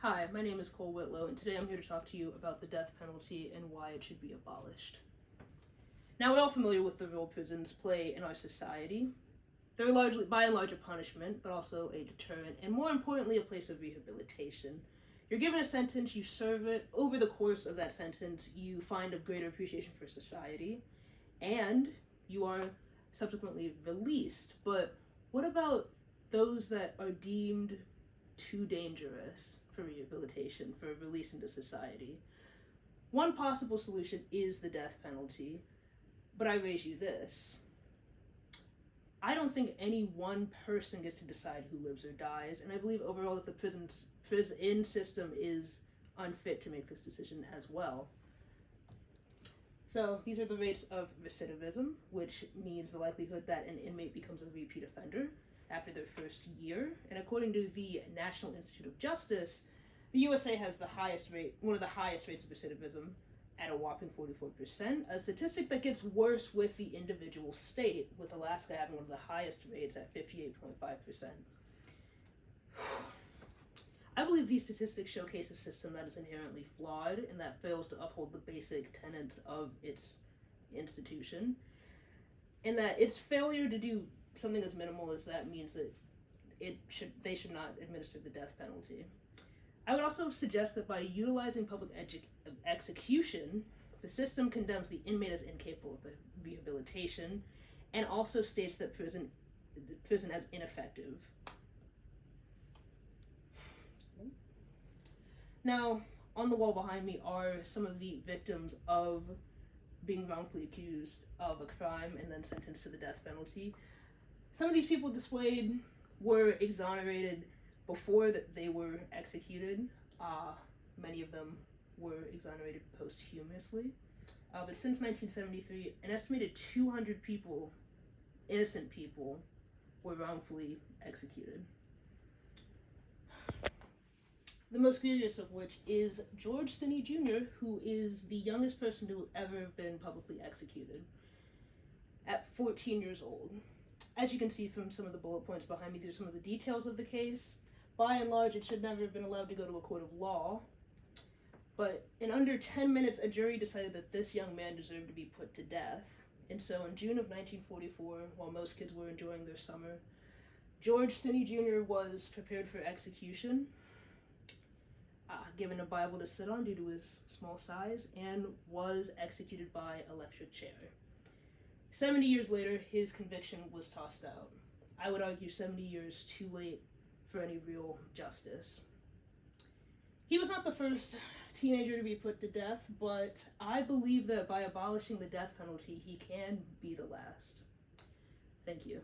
Hi, my name is Cole Whitlow, and today I'm here to talk to you about the death penalty and why it should be abolished. Now, we're all familiar with the role prisons play in our society. They're largely, by and large, a punishment, but also a deterrent, and more importantly, a place of rehabilitation. You're given a sentence, you serve it. Over the course of that sentence, you find a greater appreciation for society, and you are subsequently released. But what about those that are deemed too dangerous for rehabilitation, for release into society? One possible solution is the death penalty, but I raise you this. I don't think any one person gets to decide who lives or dies, and I believe overall that the prison system is unfit to make this decision as well. So these are the rates of recidivism, which means the likelihood that an inmate becomes a repeat offender after their first year. And according to the National Institute of Justice, the USA has the highest rate, one of the highest rates of recidivism at a whopping 44%, a statistic that gets worse with the individual state, with Alaska having one of the highest rates at 58.5%. I believe these statistics showcase a system that is inherently flawed and that fails to uphold the basic tenets of its institution, and that its failure to do something as minimal as that means that they should not administer the death penalty. I would also suggest that by utilizing public execution, the system condemns the inmate as incapable of rehabilitation and also states that prison as ineffective. Now, on the wall behind me are some of the victims of being wrongfully accused of a crime and then sentenced to the death penalty. Some of these people displayed were exonerated before that they were executed. Many of them were exonerated posthumously. But since 1973, an estimated 200 people, innocent people, were wrongfully executed. The most curious of which is George Stinney Jr., who is the youngest person to ever have been publicly executed at 14 years old. As you can see from some of the bullet points behind me, there's some of the details of the case. By and large, it should never have been allowed to go to a court of law. But in under 10 minutes, a jury decided that this young man deserved to be put to death. And so in June of 1944, while most kids were enjoying their summer, George Stinney Jr. was prepared for execution, given a Bible to sit on due to his small size, and was executed by electric chair. 70 years later, his conviction was tossed out. I would argue 70 years too late for any real justice. He was not the first teenager to be put to death, but I believe that by abolishing the death penalty, he can be the last. Thank you.